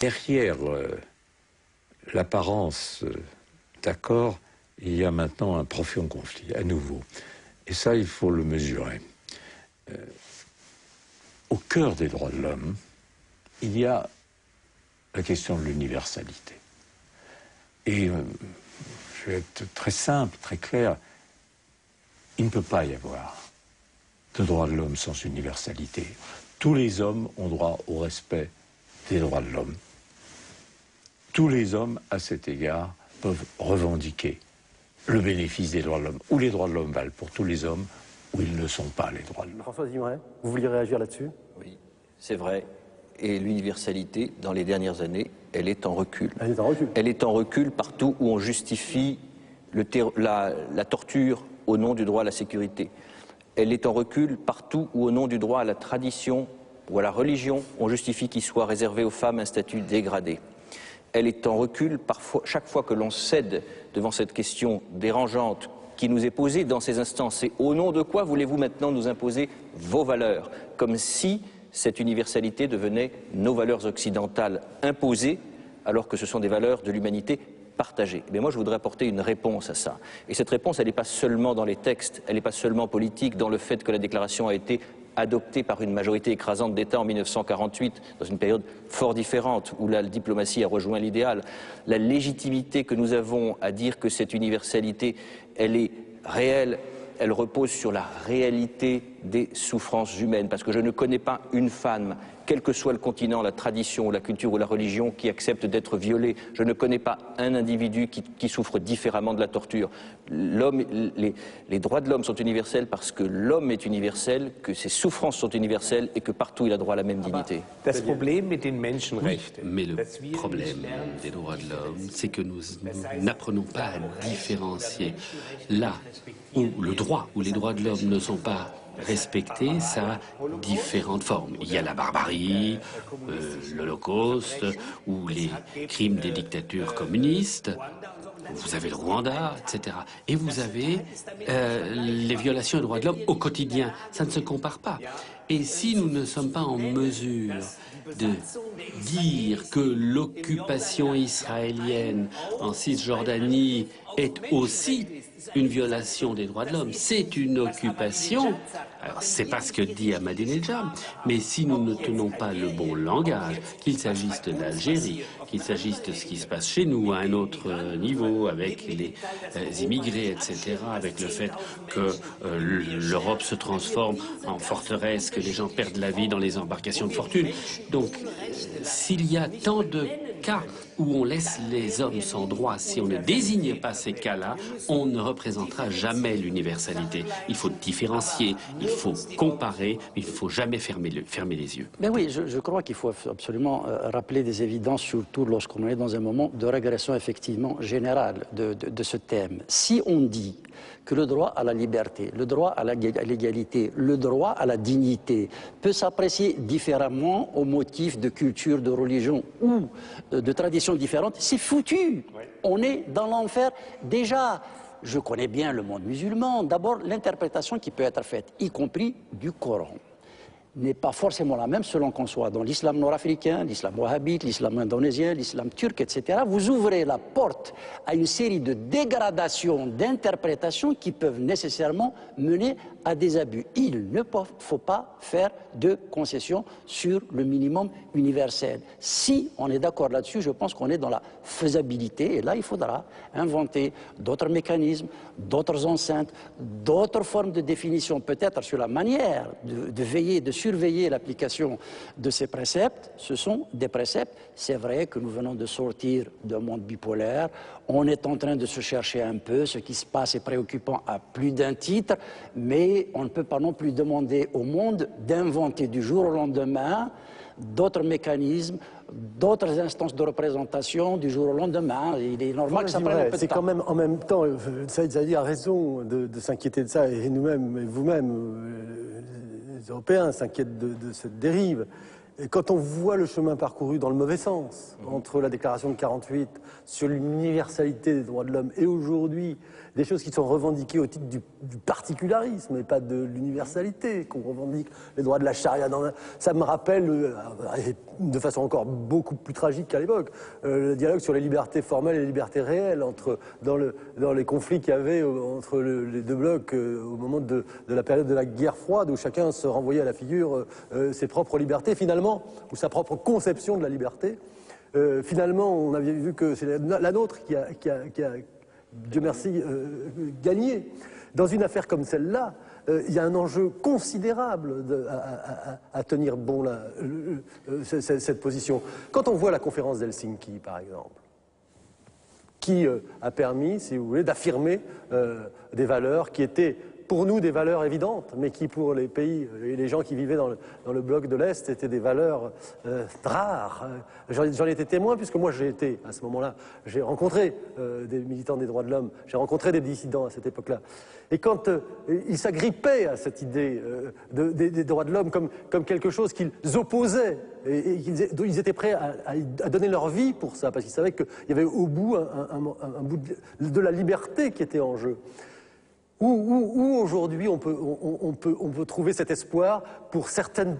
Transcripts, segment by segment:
Derrière l'apparence d'accord, il y a maintenant un profond conflit, à nouveau. Et ça, il faut le mesurer. Au cœur des droits de l'homme, il y a la question de l'universalité. Et je vais être très simple, très clair, il ne peut pas y avoir de droits de l'homme sans universalité. Tous les hommes ont droit au respect des droits de l'homme. Tous les hommes, à cet égard, peuvent revendiquer le bénéfice des droits de l'homme, où les droits de l'homme valent pour tous les hommes, où ils ne sont pas les droits de l'homme. François Zimeray, vous vouliez réagir là-dessus? Oui, c'est vrai. Et l'universalité, dans les dernières années, elle est en recul. Elle est en recul. Elle est en recul partout où on justifie la torture au nom du droit à la sécurité. Elle est en recul partout où, au nom du droit à la tradition ou à la religion, on justifie qu'il soit réservé aux femmes un statut dégradé. Elle est en recul parfois, chaque fois que l'on cède devant cette question dérangeante qui nous est posée dans ces instants. C'est au nom de quoi voulez-vous maintenant nous imposer vos valeurs? Comme si cette universalité devenait nos valeurs occidentales imposées, alors que ce sont des valeurs de l'humanité partagées. Mais moi, je voudrais apporter une réponse à ça. Et cette réponse, elle n'est pas seulement dans les textes, elle n'est pas seulement politique, dans le fait que la déclaration a été adoptée par une majorité écrasante d'États en 1948, dans une période fort différente, où la diplomatie a rejoint l'idéal. La légitimité que nous avons à dire que cette universalité, elle est réelle, elle repose sur la réalité des souffrances humaines, parce que je ne connais pas une femme, quel que soit le continent, la tradition, la culture ou la religion, qui accepte d'être violée. Je ne connais pas un individu qui souffre différemment de la torture. Les droits de l'homme sont universels parce que l'homme est universel, que ses souffrances sont universelles et que partout il a droit à la même dignité. Das Problem mit den Menschenrechten, mais le problème des droits de l'homme, c'est que nous n'apprenons pas à différencier là où le droit, où les droits de l'homme ne sont pas respecter, ça a différentes formes. Il y a la barbarie, l'Holocauste, ou les crimes des dictatures communistes, vous avez le Rwanda, etc. Et vous avez les violations des droits de l'homme au quotidien. Ça ne se compare pas. Et si nous ne sommes pas en mesure de dire que l'occupation israélienne en Cisjordanie est aussi une violation des droits de l'homme, c'est une occupation. Alors, c'est pas ce que dit Ahmadinejad, mais si nous ne tenons pas le bon langage, qu'il s'agisse de l'Algérie, qu'il s'agisse de ce qui se passe chez nous à un autre niveau, avec les immigrés, etc., avec le fait que l'Europe se transforme en forteresse, que les gens perdent la vie dans les embarcations de fortune. Donc, s'il y a tant de cas où on laisse les hommes sans droit, si on ne désigne pas ces cas-là, on ne représentera jamais l'universalité. Il faut différencier, il faut comparer, mais il ne faut jamais fermer les yeux. Mais oui, je crois qu'il faut absolument rappeler des évidences, surtout lorsqu'on est dans un moment de régression effectivement générale de ce thème. Si on dit que le droit à la liberté, le droit à l'égalité, le droit à la dignité peut s'apprécier différemment au motif de culture, de religion ou de traditions différentes, c'est foutu. On est dans l'enfer. Déjà, je connais bien le monde musulman. D'abord, l'interprétation qui peut être faite, y compris du Coran, n'est pas forcément la même selon qu'on soit dans l'islam nord-africain, l'islam wahhabite, l'islam indonésien, l'islam turc, etc. Vous ouvrez la porte à une série de dégradations d'interprétations qui peuvent nécessairement mener à des abus. Il ne faut pas faire de concessions sur le minimum universel. Si on est d'accord là-dessus, je pense qu'on est dans la faisabilité, et là il faudra inventer d'autres mécanismes, d'autres enceintes, d'autres formes de définition, peut-être sur la manière de veiller, de surveiller l'application de ces préceptes. Ce sont des préceptes. C'est vrai que nous venons de sortir d'un monde bipolaire. On est en train de se chercher un peu. Ce qui se passe est préoccupant à plus d'un titre, mais on ne peut pas non plus demander au monde d'inventer du jour au lendemain d'autres mécanismes, d'autres instances de représentation du jour au lendemain. Il est normal que ça prenne un peu de temps. C'est quand même en même temps, Saïd Zadi a raison de s'inquiéter de ça, et nous-mêmes, et vous-même, les Européens s'inquiètent de cette dérive. Et quand on voit le chemin parcouru dans le mauvais sens, entre la déclaration de 48 sur l'universalité des droits de l'homme et aujourd'hui, des choses qui sont revendiquées au titre du particularisme et pas de l'universalité, qu'on revendique les droits de la charia. Ça me rappelle, de façon encore beaucoup plus tragique qu'à l'époque, le dialogue sur les libertés formelles et les libertés réelles dans les conflits qu'il y avait entre les deux blocs au moment de la période de la guerre froide, où chacun se renvoyait à la figure ses propres libertés, finalement, ou sa propre conception de la liberté. Finalement, on avait vu que c'est la nôtre qui a Dieu merci, gagné. Dans une affaire comme celle-là, il y a un enjeu considérable à tenir bon cette position. Quand on voit la conférence d'Helsinki, par exemple, qui a permis, si vous voulez, d'affirmer des valeurs qui étaient pour nous des valeurs évidentes, mais qui pour les pays et les gens qui vivaient dans le bloc de l'Est étaient des valeurs rares. J'en ai été témoin puisque moi j'ai été, à ce moment-là, j'ai rencontré des militants des droits de l'homme, j'ai rencontré des dissidents à cette époque-là. Et quand ils s'agrippaient à cette idée des droits de l'homme comme quelque chose qu'ils opposaient, et ils étaient prêts à donner leur vie pour ça, parce qu'ils savaient qu'il y avait au bout un bout de la liberté qui était en jeu. Où aujourd'hui on peut trouver cet espoir pour certaines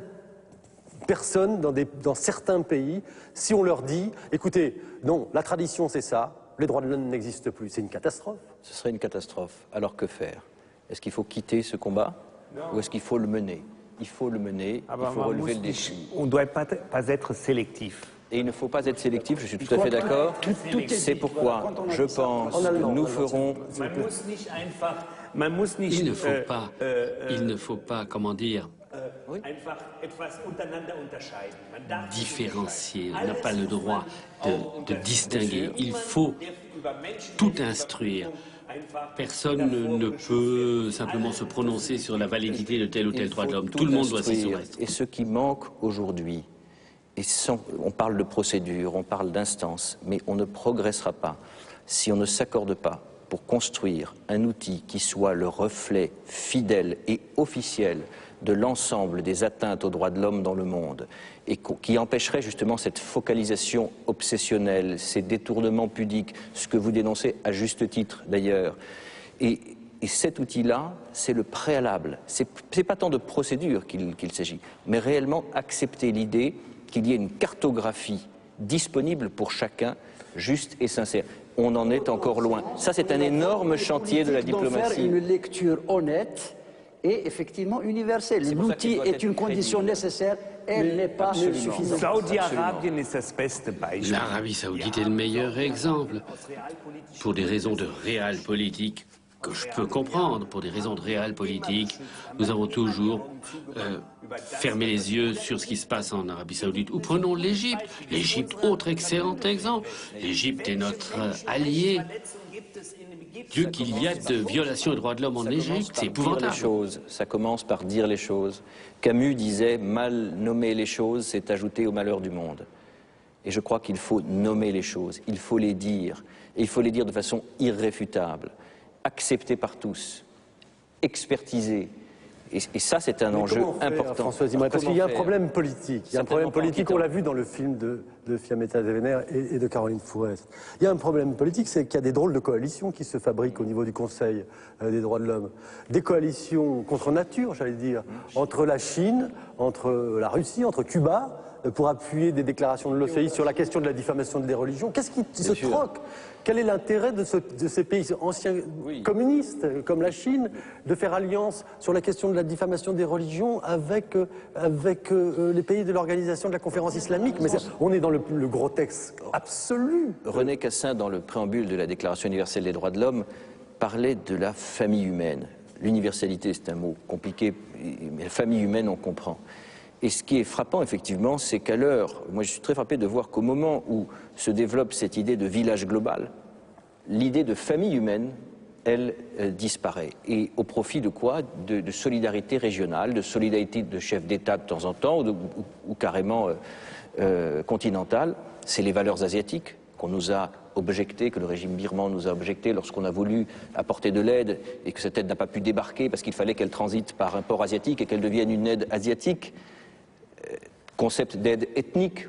personnes dans certains pays, si on leur dit, écoutez, non, la tradition c'est ça, les droits de l'homme n'existent plus, c'est une catastrophe. Ce serait une catastrophe. Alors que faire? Est-ce qu'il faut quitter ce combat ou est-ce qu'il faut le mener? Il faut le mener, il faut relever le défi. On ne doit pas être sélectif. Et il ne faut pas être sélectif, je suis tout à fait d'accord. C'est pourquoi je pense que nous ferons... Il ne faut pas, comment dire, différencier. On n'a pas le droit de distinguer. Il faut tout instruire. Personne ne peut simplement se prononcer sur la validité de tel ou tel droit de l'homme. Tout le monde doit s'y soumettre. Et ce qui manque aujourd'hui, on parle de procédure, on parle d'instance, mais on ne progressera pas si on ne s'accorde pas pour construire un outil qui soit le reflet fidèle et officiel de l'ensemble des atteintes aux droits de l'homme dans le monde et qui empêcherait justement cette focalisation obsessionnelle, ces détournements pudiques, ce que vous dénoncez à juste titre d'ailleurs. Et cet outil-là, c'est le préalable. C'est pas tant de procédure qu'il s'agit, mais réellement accepter l'idée qu'il y ait une cartographie disponible pour chacun, juste et sincère. On en est encore loin. Ça, c'est un énorme chantier de la diplomatie. Faire une lecture honnête et effectivement universelle. L'outil est une condition nécessaire, elle n'est pas suffisante. L'Arabie saoudite est le meilleur exemple. Pour des raisons de réalpolitik que je peux comprendre, pour des raisons de réalpolitik, nous avons toujours fermé les yeux sur ce qui se passe en Arabie saoudite. Ou prenons l'Égypte. L'Égypte, autre excellent exemple. L'Égypte est notre allié. Dieu qu'il y a de violations des droits de l'homme en Égypte, c'est épouvantable. Ça commence par dire les choses. Camus disait « mal nommer les choses, c'est ajouter au malheur du monde ». Et je crois qu'il faut nommer les choses, il faut les dire, et il faut les dire de façon irréfutable, acceptée par tous, expertisée. Et ça, c'est un enjeu important. François Zimret, parce qu'il y a un problème politique. Il y a un problème politique, on l'a vu dans le film de Fiammetta Devener et de Caroline Fourest. Il y a un problème politique, c'est qu'il y a des drôles de coalitions qui se fabriquent au niveau du Conseil des droits de l'homme. Des coalitions contre nature, j'allais dire, entre la Chine, entre la Russie, entre Cuba, pour appuyer des déclarations de l'OCI sur la question de la diffamation des religions. Qu'est-ce qui se troque? Quel est l'intérêt de ces pays anciens communistes, comme la Chine, de faire alliance sur la question de la diffamation des religions avec les pays de l'organisation de la conférence islamique? Mais on est dans le grotesque absolu. René Cassin, dans le préambule de la Déclaration universelle des droits de l'homme, parlait de la famille humaine. L'universalité, c'est un mot compliqué, mais la famille humaine, on comprend. Et ce qui est frappant, effectivement, c'est qu'à l'heure, moi je suis très frappé de voir qu'au moment où se développe cette idée de village global, l'idée de famille humaine, elle disparaît. Et au profit de quoi? De solidarité régionale, de solidarité de chefs d'État de temps en temps, ou carrément continentale. C'est les valeurs asiatiques qu'on nous a objectées, que le régime birman nous a objectées lorsqu'on a voulu apporter de l'aide et que cette aide n'a pas pu débarquer parce qu'il fallait qu'elle transite par un port asiatique et qu'elle devienne une aide asiatique. concept d'aide ethnique.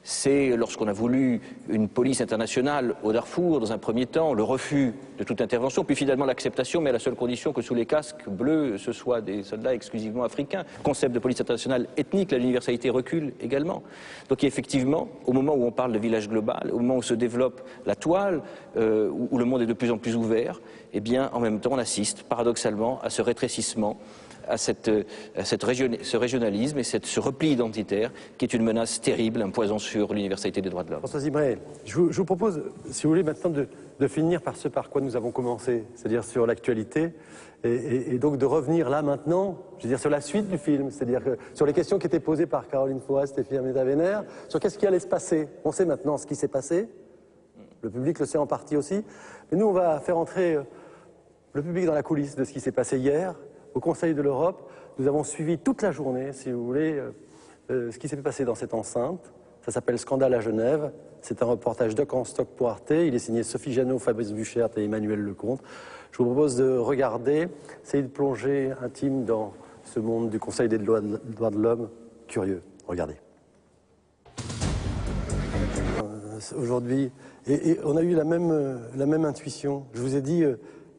C'est lorsqu'on a voulu une police internationale au Darfour, dans un premier temps, le refus de toute intervention, puis finalement l'acceptation, mais à la seule condition que sous les casques bleus, ce soit des soldats exclusivement africains. Concept de police internationale ethnique, l'universalité recule également. Donc effectivement, au moment où on parle de village global, au moment où se développe la toile, où le monde est de plus en plus ouvert, eh bien, en même temps, on assiste paradoxalement à ce rétrécissement, à ce régionalisme et ce repli identitaire qui est une menace terrible, un poison sur l'universalité des droits de l'homme. François Zibré, je vous propose, si vous voulez, maintenant de finir par ce par quoi nous avons commencé, c'est-à-dire sur l'actualité, et donc de revenir là maintenant, je veux dire sur la suite du film, c'est-à-dire sur les questions qui étaient posées par Caroline Fourest et Fiametta Wener, sur qu'est-ce qui allait se passer. On sait maintenant ce qui s'est passé, le public le sait en partie aussi, mais nous on va faire entrer le public dans la coulisse de ce qui s'est passé hier. Au Conseil de l'Europe, nous avons suivi toute la journée, si vous voulez, ce qui s'est passé dans cette enceinte. Ça s'appelle Scandale à Genève. C'est un reportage de Stock pour Arte. Il est signé Sophie Jeannot, Fabrice Buchert et Emmanuel Lecomte. Je vous propose de regarder, essayer de plonger intime dans ce monde du Conseil des droits de l'homme. Curieux. Regardez. Aujourd'hui, et on a eu la même intuition. Je vous ai dit...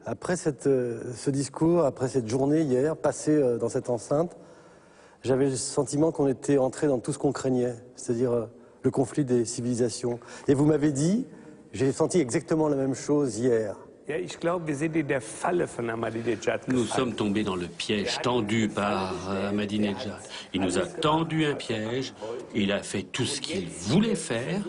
Après ce discours, après cette journée hier, passée dans cette enceinte, j'avais le sentiment qu'on était entré dans tout ce qu'on craignait, c'est-à-dire le conflit des civilisations. Et vous m'avez dit, j'ai senti exactement la même chose hier. Nous sommes tombés dans le piège tendu par Ahmadinejad. Il nous a tendu un piège, il a fait tout ce qu'il voulait faire,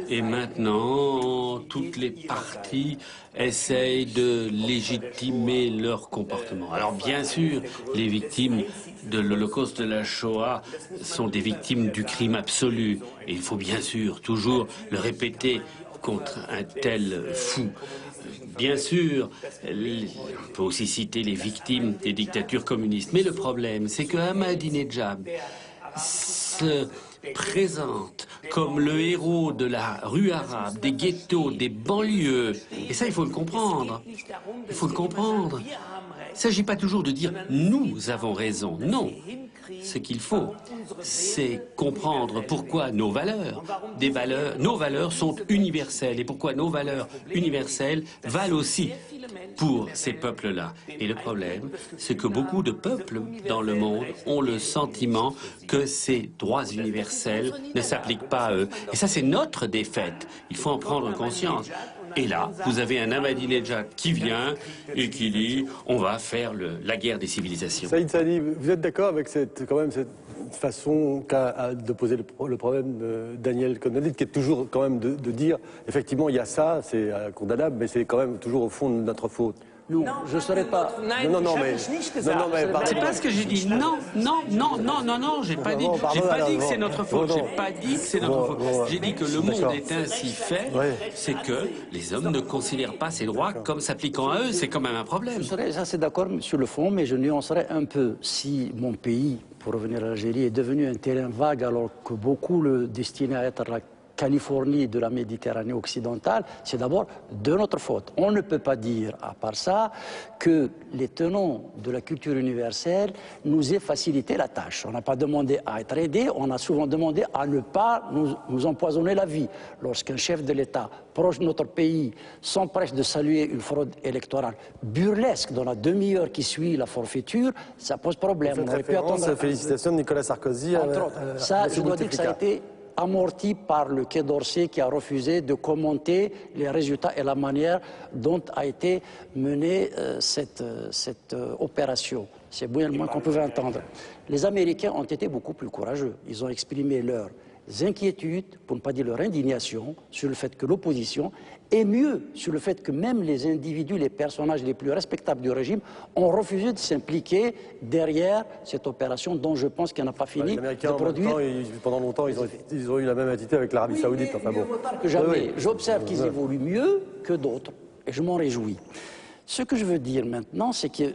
et maintenant, toutes les parties essayent de légitimer leur comportement. Alors bien sûr, les victimes de l'Holocauste, de la Shoah, sont des victimes du crime absolu. Et il faut bien sûr toujours le répéter contre un tel fou. Bien sûr, on peut aussi citer les victimes des dictatures communistes. Mais le problème, c'est que Ahmadinejad se présente comme le héros de la rue arabe, des ghettos, des banlieues. Et ça, il faut le comprendre. Il faut le comprendre. Il ne s'agit pas toujours de dire « nous avons raison ». Non. Ce qu'il faut, c'est comprendre pourquoi nos valeurs, nos valeurs sont universelles et pourquoi nos valeurs universelles valent aussi pour ces peuples-là. Et le problème, c'est que beaucoup de peuples dans le monde ont le sentiment que ces droits universels ne s'appliquent pas à eux. Et ça, c'est notre défaite. Il faut en prendre conscience. Et là, vous avez un Ahmadinejad qui vient et qui dit « on va faire la guerre des civilisations ». Saïd Sani, vous êtes d'accord avec cette façon de poser le problème de Daniel Cohn-Bendit, qui est toujours quand même de dire « effectivement, il y a ça, c'est condamnable, mais c'est quand même toujours au fond de notre faute ». Non, je ne serais pas... Non, mais c'est pas ce que j'ai dit. Non, j'ai pas dit que c'est notre faute. J'ai pas dit que c'est notre faute. J'ai dit que le monde est ainsi fait, c'est que les hommes ne considèrent pas ces droits comme s'appliquant à eux. C'est quand même un problème. Je serais assez d'accord sur le fond, mais je nuancerais un peu. Si mon pays, pour revenir à l'Algérie, est devenu un terrain vague alors que beaucoup le destinaient à être la Californie de la Méditerranée occidentale, c'est d'abord de notre faute. On ne peut pas dire, à part ça, que les tenants de la culture universelle nous aient facilité la tâche. On n'a pas demandé à être aidé, on a souvent demandé à ne pas nous empoisonner la vie. Lorsqu'un chef de l'État proche de notre pays s'empresse de saluer une fraude électorale burlesque dans la demi-heure qui suit la forfaiture, ça pose problème. On aurait pu attendre. Félicitations de Nicolas Sarkozy. Entre autres. Ça, je dois dire que ça a été amorti par le Quai d'Orsay qui a refusé de commenter les résultats et la manière dont a été menée cette opération. C'est bien le moins qu'on pouvait entendre. Les Américains ont été beaucoup plus courageux. Ils ont exprimé leurs inquiétudes, pour ne pas dire leur indignation, sur le fait que l'opposition, et mieux sur le fait que même les individus, les personnages les plus respectables du régime, ont refusé de s'impliquer derrière cette opération dont je pense qu'elle n'a pas fini de produire. Pendant longtemps, ils ont eu la même attitude avec l'Arabie Saoudite. Enfin bon. J'observe qu'ils évoluent mieux que d'autres, et je m'en réjouis. Ce que je veux dire maintenant, c'est que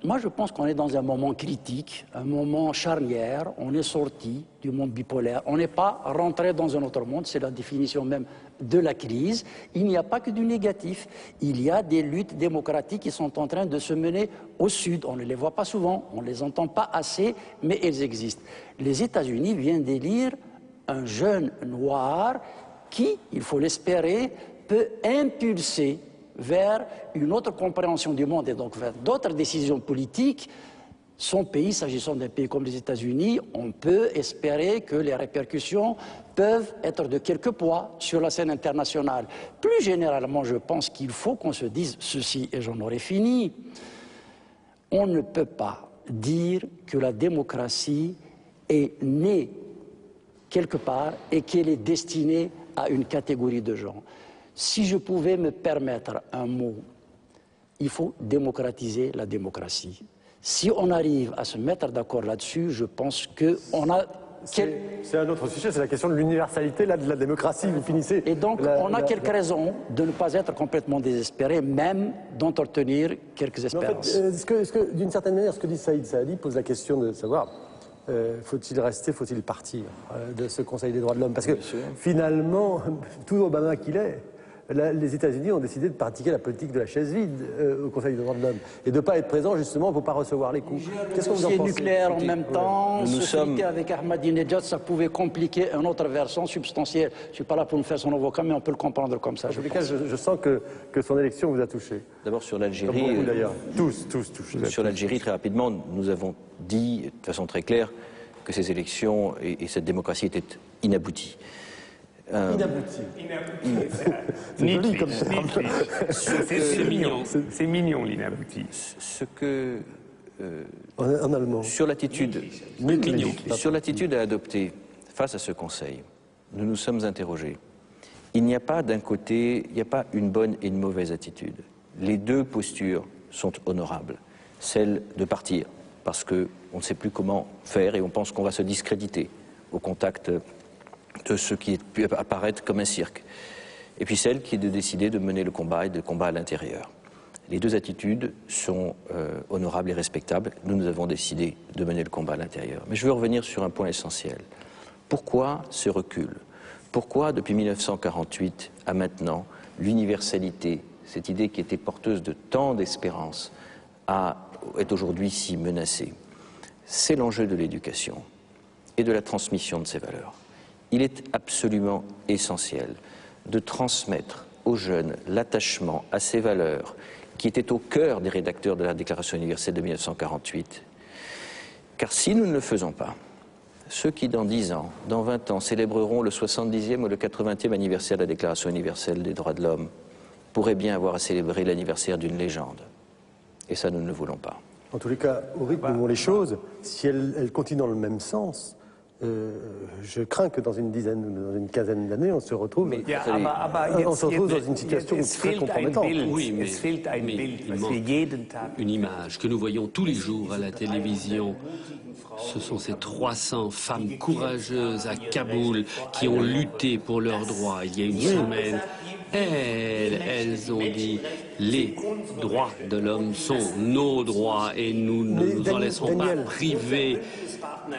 moi je pense qu'on est dans un moment critique, un moment charnière, on est sorti du monde bipolaire, on n'est pas rentré dans un autre monde, c'est la définition même de la crise. Il n'y a pas que du négatif, il y a des luttes démocratiques qui sont en train de se mener au sud, on ne les voit pas souvent, on ne les entend pas assez, mais elles existent. Les États-Unis viennent d'élire un jeune noir qui, il faut l'espérer, peut impulser vers une autre compréhension du monde et donc vers d'autres décisions politiques. Son pays, s'agissant d'un pays comme les États-Unis, on peut espérer que les répercussions peuvent être de quelque poids sur la scène internationale. Plus généralement, je pense qu'il faut qu'on se dise ceci, et j'en aurai fini. On ne peut pas dire que la démocratie est née quelque part et qu'elle est destinée à une catégorie de gens. Si je pouvais me permettre un mot, il faut démocratiser la démocratie. Si on arrive à se mettre d'accord là-dessus, je pense qu'on a... C'est un autre sujet, c'est la question de l'universalité de la démocratie. Vous finissez... Et donc, on a quelques raisons de ne pas être complètement désespéré, même d'entretenir quelques espérances. En fait, d'une certaine manière, ce que dit Saïd Saadi pose la question de savoir... faut-il rester, faut-il partir de ce Conseil des droits de l'homme? Parce que finalement, tout Obama qu'il est, les États-Unis ont décidé de pratiquer la politique de la chaise vide au Conseil des droits de l'homme et de ne pas être présent justement pour ne pas recevoir les coups. Qu'est-ce que vous en pensez? Nucléaire en même temps, nous sommes avec Ahmadinejad, ça pouvait compliquer une autre version substantielle. Je ne suis pas là pour me faire son avocat, mais on peut le comprendre comme ça. En tous les cas, je sens que son élection vous a touché. D'abord sur l'Algérie. D'ailleurs, tous. Sur l'Algérie, très rapidement, nous avons dit de façon très claire que ces élections et cette démocratie étaient inabouties. Inabouti. C'est joli comme ça. C'est mignon l'inabouti. Ce que En allemand. sur l'attitude à adopter face à ce Conseil, nous nous sommes interrogés. Il n'y a pas d'un côté, il n'y a pas une bonne et une mauvaise attitude. Les deux postures sont honorables. Celle de partir, parce qu'on ne sait plus comment faire et on pense qu'on va se discréditer au contact de ce qui peut apparaître comme un cirque. Et puis celle qui est de décider de mener le combat et de combat à l'intérieur. Les deux attitudes sont honorables et respectables. Nous avons décidé de mener le combat à l'intérieur. Mais je veux revenir sur un point essentiel. Pourquoi ce recul? Pourquoi, depuis 1948 à maintenant, l'universalité, cette idée qui était porteuse de tant d'espérance, est aujourd'hui si menacée? C'est l'enjeu de l'éducation et de la transmission de ces valeurs. Il est absolument essentiel de transmettre aux jeunes l'attachement à ces valeurs qui étaient au cœur des rédacteurs de la Déclaration universelle de 1948. Car si nous ne le faisons pas, ceux qui dans 10 ans, dans 20 ans, célébreront le 70e ou le 80e anniversaire de la Déclaration universelle des droits de l'homme pourraient bien avoir à célébrer l'anniversaire d'une légende. Et ça, nous ne le voulons pas. En tous les cas, au rythme où vont les choses, si elles continuent dans le même sens, je crains que dans une dizaine ou dans une quinzaine d'années, on se retrouve, dans une situation très compromettante. Oui, mais il manque une image que nous voyons tous les jours à la télévision. Ce sont ces 300 femmes courageuses à Kaboul qui ont lutté pour leurs droits il y a une semaine. Elles ont dit les droits de l'homme sont nos droits et nous ne nous en laisserons pas priver.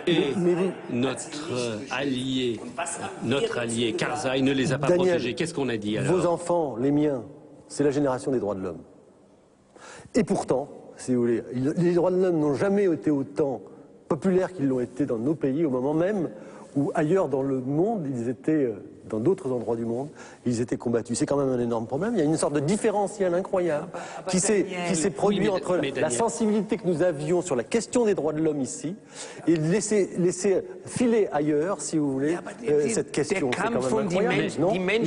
Et notre allié Karzai ne les a pas protégés. Qu'est-ce qu'on a dit alors? Vos enfants, les miens, c'est la génération des droits de l'homme. Et pourtant, si vous voulez, les droits de l'homme n'ont jamais été autant populaires qu'ils l'ont été dans nos pays au moment même où ailleurs dans le monde, ils étaient, dans d'autres endroits du monde, ils étaient combattus. C'est quand même un énorme problème. Il y a une sorte de différentiel incroyable qui s'est produit entre la sensibilité que nous avions sur la question des droits de l'homme ici et laisser filer ailleurs, si vous voulez, cette question. C'est quand même incroyable, non ? Mais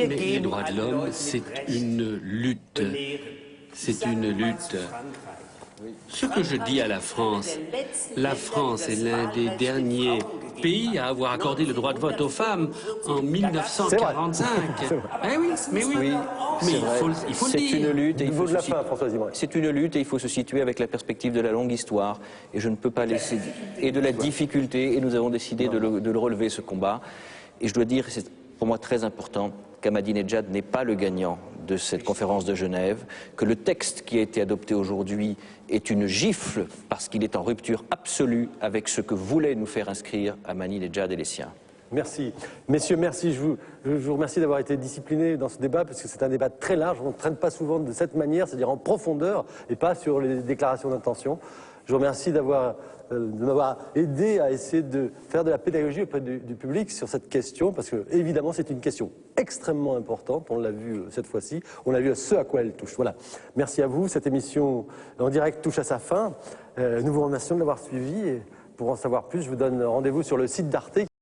les droits de l'homme, c'est une lutte. C'est une lutte. Ce que je dis à la France est l'un des derniers pays à avoir accordé le droit de vote aux femmes en 1945. Mais il faut le dire. C'est une lutte et c'est une lutte et il faut se situer avec la perspective de la longue histoire et je ne peux pas laisser et de la difficulté et nous avons décidé de le relever ce combat et je dois dire c'est pour moi très important qu'Ahmadinejad n'est pas le gagnant de cette conférence de Genève, que le texte qui a été adopté aujourd'hui est une gifle parce qu'il est en rupture absolue avec ce que voulaient nous faire inscrire Ahmadinejad et les siens. Merci. Messieurs, merci. Je vous remercie d'avoir été disciplinés dans ce débat, parce que c'est un débat très large. On ne traîne pas souvent de cette manière, c'est-à-dire en profondeur, et pas sur les déclarations d'intention. Je vous remercie de m'avoir aidé à essayer de faire de la pédagogie auprès du public sur cette question, parce que, évidemment, c'est une question extrêmement importante. On l'a vu cette fois-ci. On a vu ce à quoi elle touche. Voilà. Merci à vous. Cette émission en direct touche à sa fin. Nous vous remercions de l'avoir suivi. Et pour en savoir plus, je vous donne rendez-vous sur le site d'Arte.